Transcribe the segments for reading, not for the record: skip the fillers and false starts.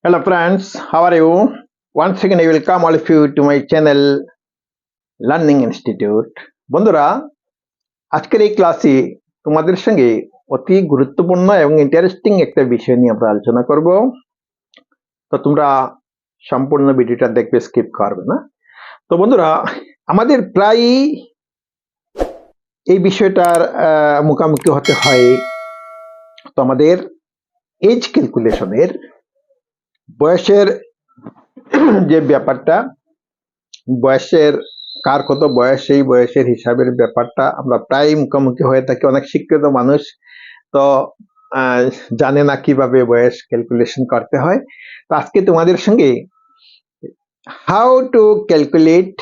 Hello friends, how are you? Once again I welcome all of you to my channel Learning Institute. বন্ধুরা, আজকের এই ক্লাসে তোমাদের সঙ্গে অতি গুরুত্বপূর্ণ এবং ইন্টারেস্টিং একটা বিষয় নিয়ে আমরা আলোচনা করব। তো তোমরা সম্পূর্ণ ভিডিওটা দেখবে, স্কিপ করবে না। তো বন্ধুরা, আমাদের প্রায় এই বিষয়টার মুখোমুখি হতে হয়। তো আমাদের এজ ক্যালকুলেশনের বয়সের যে ব্যাপারটা, বয়সের কার কত বয়স, সেই বয়সের হিসাবের ব্যাপারটা আমরা প্রায় মুখোমুখি হয়ে থাকি। অনেক শিক্ষিত মানুষ তো জানে না কিভাবে বয়স ক্যালকুলেশন করতে হয়। তো আজকে তোমাদের সঙ্গে how to calculate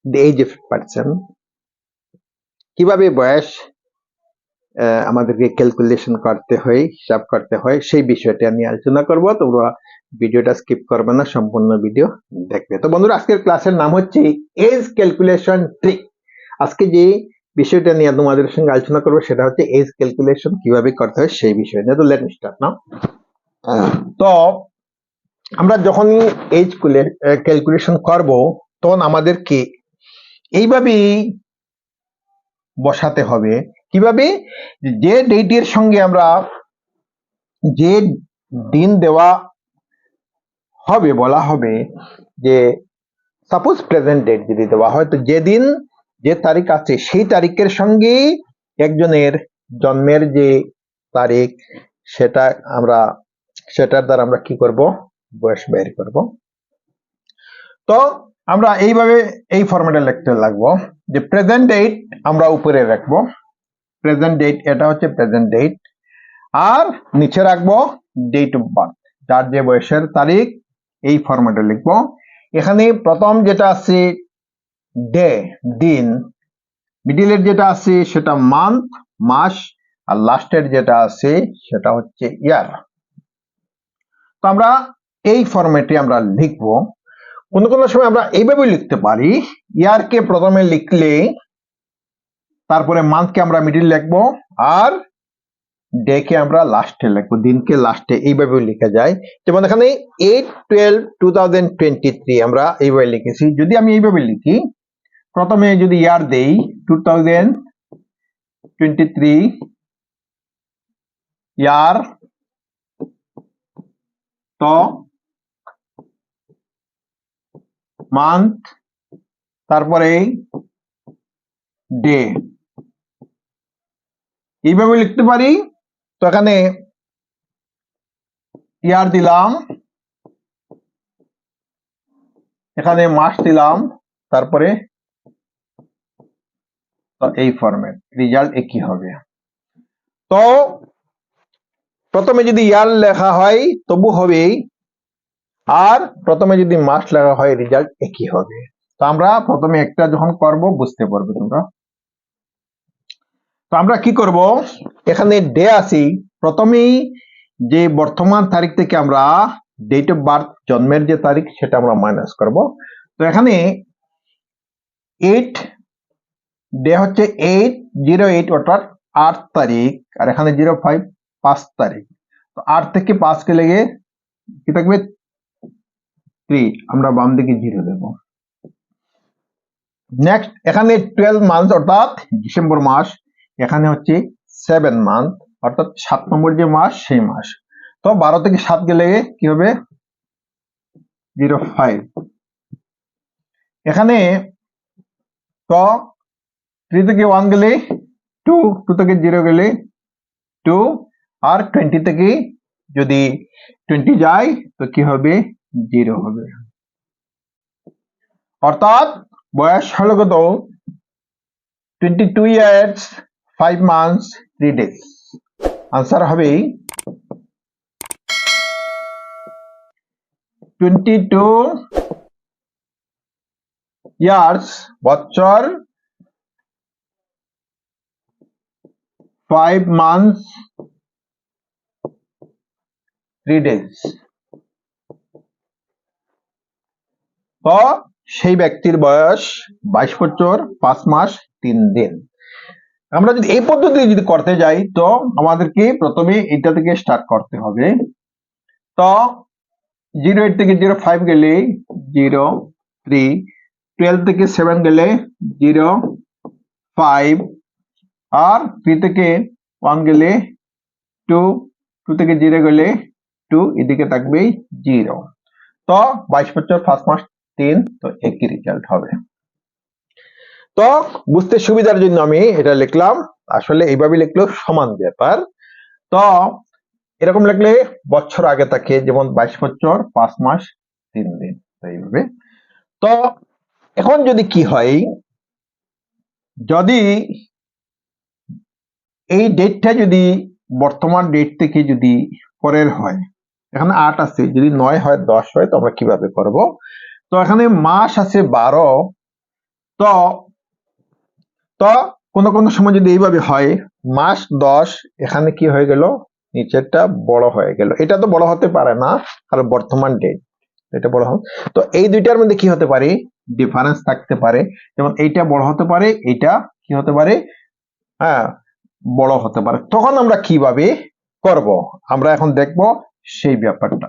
the age of person, কিভাবে বয়স আমাদেরকে ক্যালকুলেশন করতে হয়, হিসাব করতে হয়, সেই বিষয়টা নিয়ে আলোচনা করব। তোমরা ভিডিওটা স্কিপ করবে না, সম্পূর্ণ ভিডিও দেখবে। তো বন্ধুরা, আজকের ক্লাসের নাম হচ্ছে এজ ক্যালকুলেশন ট্রিক। আজকে যে বিষয়টা নিয়ে তোমাদের সঙ্গে আলোচনা করবো সেটা হচ্ছে এজ ক্যালকুলেশন কিভাবে করতে হয় সেই বিষয় নিয়ে। তো লেট মি স্টার্ট নাও। তো আমরা যখনই এজ ক্যালকুলেশন করব তখন আমাদেরকে এইভাবেই বসাতে হবে। কিভাবে? যে ডেটের সঙ্গে আমরা যে দিন দেওয়া হবে, বলা হবে যে সাপোজ প্রেজেন্ট ডেট যদি দেওয়া হয়, তো যেদিন যে তারিখ আছে সেই তারিখের সঙ্গে একজনের জন্মের যে তারিখ সেটার দ্বারা আমরা কি করব, বয়স বের করব। তো আমরা এইভাবে এই ফরম্যাটে লিখতে লাগবো যে প্রেজেন্ট ডেট আমরা উপরে রাখবো, প্রেজেন্ট ডেট, এটা হচ্ছে প্রেজেন্ট ডেট। আর নিচে রাখবো ডেট অফ বার্থ, যার যে বয়সের তারিখ, এই ফরম্যাটে লিখবো। এখানে প্রথম যেটা আছে ডে, দিন, মিডিলের যেটা আছে সেটা মান্থ, মাস, আর লাস্টের যেটা আছে সেটা হচ্ছে ইয়ার। তো আমরা এই ফরম্যাটে আমরা লিখবো। কোন কোন সময় আমরা এইভাবে লিখতে পারি, ইয়ারকে প্রথমে লিখলে তারপরে মান্থকে আমরা মিডিল লিখবো আর ডে কে আমরা লাস্টে লিখবো, দিনকে লাস্টে, এইভাবে লেখা যায়। যেমন এখানে 8/12/2023 আমরা এইভাবে লিখেছি। যদি আমি এইভাবে লিখি, প্রথমে যদি ইয়ার দেই 2023 ইয়ার, তো মান্থ, তারপরে ডে, এইভাবে লিখতে পারি। তো এখানে ইয়ার দিলাম, এখানে মাস দিলাম, তারপরে এই ফরম্যাট, রেজাল্ট একই হবে। তো প্রথমে যদি ইয়ার লেখা হয় তবু হবে, আর প্রথমে যদি মাস লেখা হয় রেজাল্ট একই হবে। তো আমরা প্রথমে একটা যখন করব বুঝতে পারবে তোমরা। তো আমরা কি করব, এখানে ডে আসি, প্রথমেই যে বর্তমান তারিখ থেকে আমরা ডেট অফ বার্থ, জন্মের যে তারিখ, সেটা আমরা মাইনাস করব। তো এখানে 8, ডে হচ্ছে 8/08 অর্থাৎ 8 তারিখ, আর এখানে 05 5 তারিখ। তো 8 থেকে 5 কে লেগে কি থাকবে 3, আমরা বাম দিকে 0 দেব। নেক্সট এখানে 12 মান্থ অর্থাৎ ডিসেম্বর মাস, এখানে হচ্ছে 7 মান্থ অর্থাৎ 7 নম্বর যে মাস সেই মাস। তো 12 থেকে 7 গেলে কি হবে 05। এখানে তো 3 থেকে 1 গেলে 2, 2 থেকে 0 গেলে 2, আর 20 থেকে যদি 20 যায় তো কি হবে 0 হবে। অর্থাৎ বয়স হলো কত 22 years 5 months 3 days। আনসার হবে 22 years বছর 5 months 3 days। তো সেই ব্যক্তির বয়স 22 বছর 5 মাস 3 দিন। আমরা যদি এই পদ্ধতি যদি করতে যাই তো আমাদেরকে প্রথমে এটা থেকে স্টার্ট করতে হবে। তো 08 থেকে 05 গেলে 03, 12 থেকে 7 গেলে 05, আর 3 থেকে 1 গেলে 2, 2 থেকে 0 গেলে 2, এদিকে থাকবে 0। তো 22 বছর 5 মাস 3, তো একই রেজাল্ট হবে। তো বুঝতে সুবিধার জন্য আমি এটা লিখলাম, আসলে এইভাবে লিখলেও সমান ব্যাপার। তো এরকম লিখলে বছর আগে থাকে, যেমন 22 বছর 5 মাস 3 দিন, এইভাবে। তো এখন যদি কি হয়, যদি এই ডেটটা যদি বর্তমান ডেট থেকে যদি পরের হয়, এখানে 8 আছে, যদি 9 হয় 10 হয়, তো আমরা কিভাবে করব? তো এখানে মাস আছে 12, তো তো কোন কোন সময় যদি এইভাবে হয়, মাস 10, এখানে কি হয়ে গেল, নিচেরটা বড় হয়ে গেল। এটা তো বড় হতে পারে না, কারণ বর্তমান ডেট, এটা বড় হবে। তো এই দুইটার মধ্যে কি হতে পারে, ডিফারেন্স থাকতে পারে। যেমন এইটা বড় হতে পারে, এইটা কি হতে পারে, হ্যাঁ, বড় হতে পারে। তখন আমরা কিভাবে করব, আমরা এখন দেখব সেই ব্যাপারটা।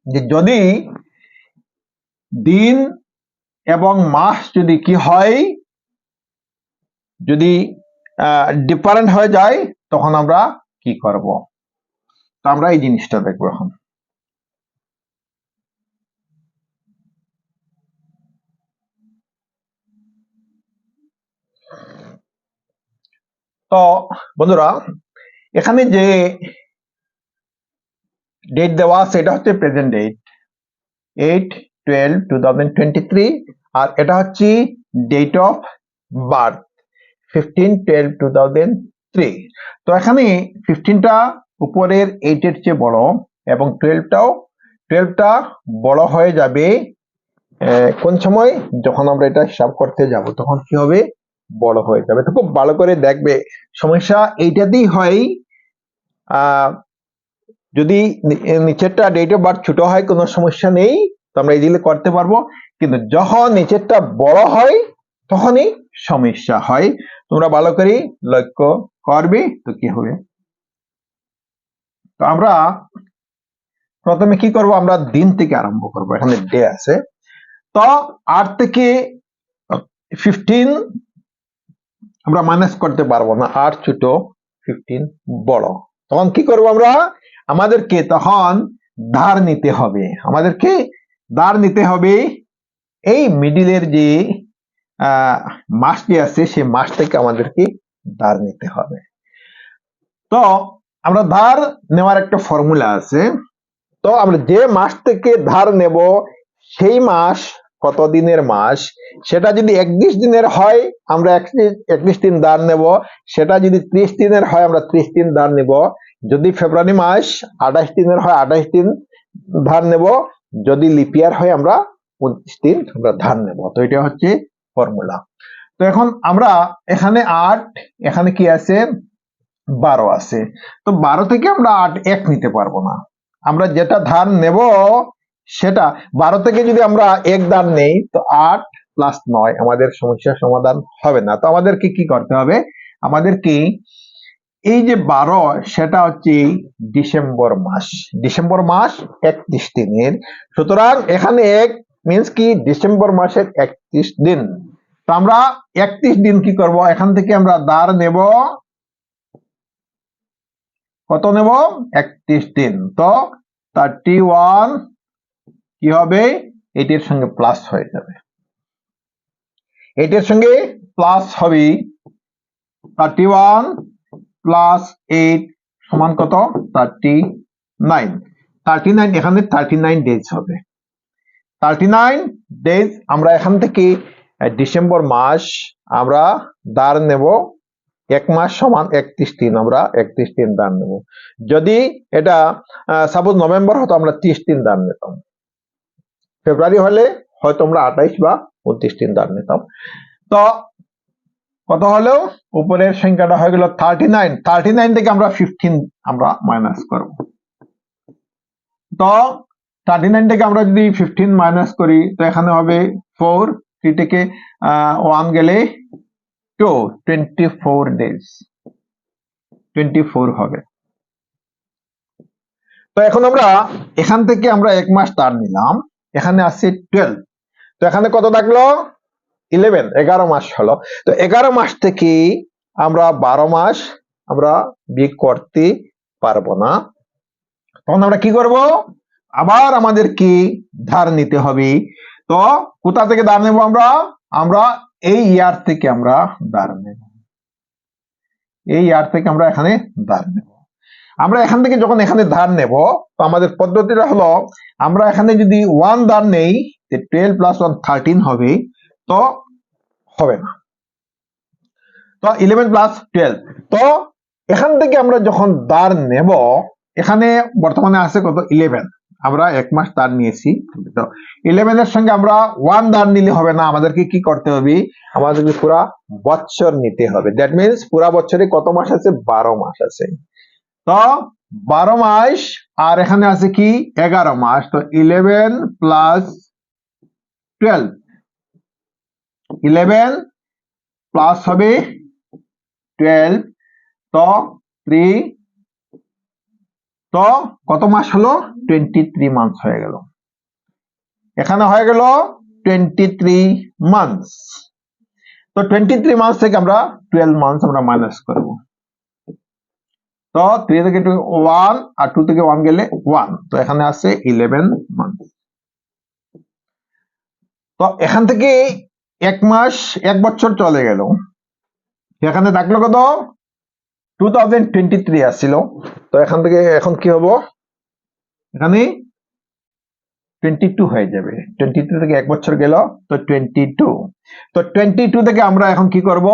যে যদি দিন এবং মাস যদি কি হয়, যদি ডিফারেন্ট হয়ে যায়, তখন আমরা কি করব, তো আমরা এই জিনিসটা দেখবো এখন। তো বন্ধুরা, এখানে যে ডেট দেওয়া আছে, এটা হচ্ছে প্রেজেন্ট ডেট 8/12/2023, আর এটা হচ্ছে ডেট অফ বার্থ 15/12/2003। তো এখানে 15টা উপরের 8-এর চেয়ে বড়, এবং 12টা বড় হয়ে যাবে কোন সময়, যখন আমরা এটা হিসাব করতে যাব, তখন কি হবে, বড় হয়ে যাবে। তো খুব ভালো করে দেখবে, সমস্যা এইটাতেই হয়। যদি নিচেরটা ডেট অফ বার্থ ছোট হয়, কোনো সমস্যা নেই, তো আমরা ইজিলি করতে পারবো। কিন্তু যখন নিচেরটা বড় হয়, তখনই সমস্যা হয়। তোমরা ভালো করে লক্ষ্য করবে, তো কি হবে। তো আমরা প্রথমে কি করব, আমরা দিন থেকে আরম্ভ করব। এখানে ডে আছে, তো 8 থেকে 15 আমরা মাইনাস করতে পারবো না, 8 ছোট 15 বড়। তখন কি করব আমরা, আমাদেরকে তখন ধার নিতে হবে, আমাদেরকে ধার নিতে হবে এই মিডিলের যে মাসটি আছে, সেই মাস থেকে আমাদেরকে ধার নিতে হবে। তো আমরা ধার নেওয়ার একটা ফর্মুলা আছে। তো আমরা যে মাস থেকে ধার নেব, সেই মাস কত দিনের মাস, সেটা যদি 31 দিনের হয়, আমরা 31 দিন ধার নেব। সেটা যদি 30 দিনের হয়, আমরা 30 দিন ধার নেব। যদি ফেব্রুয়ারি মাস 28 দিনের হয়, 28 দিন ধার নেব। যদি লিপিয়ার হয়, আমরা 29 দিন আমরা ধার নেব। তো এটা হচ্ছে ফর্মুলা। তো এখন আমরা এখানে 8, এখানে কি আছে 12 আছে। তো 12 থেকে আমরা 8 এক নিতে পারবো না। আমরা যেটা ধার নেব, সেটা 12 থেকে যদি আমরা এক ধার নেই, তো 8 + 9 আমাদের সমস্যার সমাধান হবে না। তো আমাদেরকে কি করতে হবে, আমাদেরকে এই যে 12, সেটা হচ্ছে ডিসেম্বর মাস। ডিসেম্বর মাস 31 দিনের, সুতরাং এখানে 1 মিন্স কি, ডিসেম্বর মাসের 31 দিন। তো আমরা 31 দিন কি করব, এখান থেকে আমরা ধার নেব, কত নেব, 31 দিন। তো 31 কি হবে, এটির সঙ্গে প্লাস হয়ে যাবে, এটির সঙ্গে প্লাস হবে। 31 + 8 সমান কত, 39। 39, এখানে 39 ডেজ হবে। 39 ডেজ আমরা এখান থেকে ডিসেম্বর মাস আমরা ধার নেব, 1 মাস সমান 31 দিন, আমরা 31 দিন ধার নেব। যদি এটা সাপোজ নভেম্বর হতো, আমরা 30 দিন ধার নিতাম। ফেব্রুয়ারি হলে হয়তো আমরা 28 বা 29 দিন ধার নিতাম। তো কত হলো, উপরের সংখ্যাটা হয়ে গেল 39। 39 থেকে আমরা 15 আমরা মাইনাস করব। তো 39 থেকে আমরা যদি 15 মাইনাস করি, তো এখানে হবে 4, 3 থেকে 1 গেলে 2, 24 ডেজ, 24 হবে। তো এখন আমরা এখান থেকে আমরা 1 মাস তার নিলাম, এখানে আছে 12, তো এখানে কত থাকলো 11 মাস হলো। তো 11 মাস থেকে আমরা 12 মাস আমরা বিয়োগ করতে পারবো না, তখন আমরা কি করব, আবার আমাদের কি ধার নিতে হবে। তো কোথা থেকে ধার নেব আমরা, আমরা এই ইয়ার থেকে আমরা ধার নেব, এই ইয়ার থেকে আমরা এখানে ধার নেব। আমরা এখান থেকে যখন এখানে ধার নেব, তো আমাদের পদ্ধতিটা হলো, আমরা এখানে যদি 1 ধার নেই, 12 + 1 13 হবে, তো হবে না, তো 11 + 12। তো এখান থেকে আমরা যখন ধার নেব, এখানে বর্তমানে আছে কত 11, আমরা 1 মাস ধার নিয়েছি, তো 11 এর সঙ্গে আমরা 1 ধার নিলে হবে না, আমাদেরকে কি করতে হবে, আমাদেরকে পুরা বছর নিতে হবে। দ্যাট মিন্স পুরা বছরে কত মাস আছে, 12 মাস আছে। তো 12 মাস আর এখানে আছে কি 11 মাস, তো 11 + 12, 11 প্লাস হবে 12, তো 3, তো কত মাস হলো 23 মান্থস হয়ে গেল, এখানে হয়ে গেল 23 মান্থস। তো 23 মান্থস থেকে আমরা 12 মান্থস আমরা মাইনাস করব, তো 3 থেকে 1 আর 2 থেকে 1 গেলে 1, তো এখানে আছে 11 মান্থ। তো এখান থেকে 1 মাস 1 বছর চলে গেল, এখানে থাকলো কত 2023 আসছিল, তো এখান থেকে এখন কি হবো, এখানে 22 হয়ে যাবে, 22 থেকে 1 বছর গেল, তো 22, তো 22 থেকে আমরা এখন কি করব,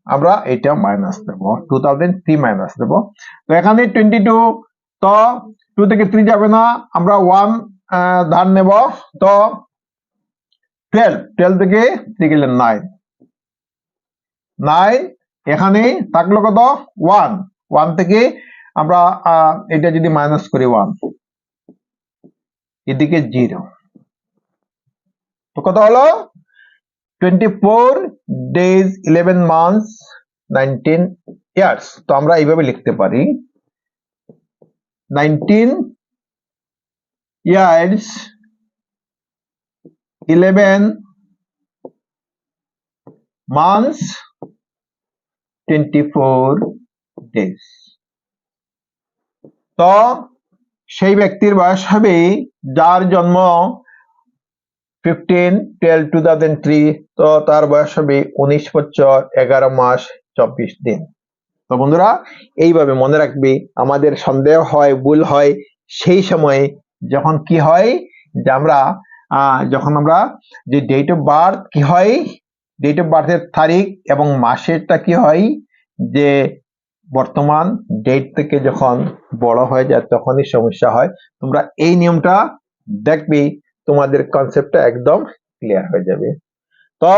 আমরা এটা মাইনাস দেব, 2003 মাইনাস দেব, তো এখানে 22, তো 2 থেকে 3 যাবে না, আমরা 1 ধার নেব, তো 12 থেকে 3 গেলে 9, এখানে থাকলো কত 1, 1 থেকে আমরা এটা যদি মাইনাস করি 1, এদিকে 0, তো কত হলো 24 days 11 months 19 years। তো আমরা এইভাবে লিখতে পারি 19 years 11 months 24 days। তো সেই ব্যক্তির বয়স হবে যার জন্ম 15/12/2003, তো তার বয়স হবে 19 বছর 11 মাস 24 দিন। তো বন্ধুরা এইভাবে মনে রাখবে, আমাদের সন্দেহ হয়, ভুল হয় সেই সময়ে যখন কি হয় যে আমরা যখন আমরা যে ডেট অফ বার্থ কি হয়, ডেট অফ বার্থের তারিখ এবং মাসেরটা কি হয়, যে বর্তমান ডেট থেকে যখন বড় হয়ে যায় তখনই সমস্যা হয়। তোমরা এই নিয়মটা দেখবে, তোমাদের কনসেপ্টটা একদম ক্লিয়ার হয়ে যাবে। তো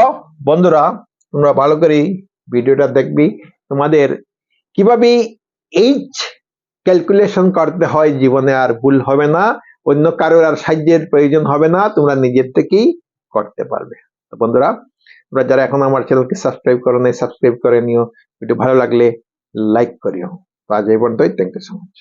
বন্ধুরা তোমরা ভালো করে ভিডিওটা দেখবি, তোমাদের কিভাবে এইচ ক্যালকুলেশন করতে হয় জীবনে আর ভুল হবে না, অন্য কারোর আর সাহায্যের প্রয়োজন হবে না, তোমরা নিজের থেকেই করতে পারবে। তো বন্ধুরা তোমরা যারা এখন আমার চ্যানেলকে সাবস্ক্রাইব করো নাই, সাবস্ক্রাইব করে নিও, ভিডিও ভালো লাগলে লাইক করিও। তো আজ এই পর্যন্তই, থ্যাংক ইউ সো মাচ।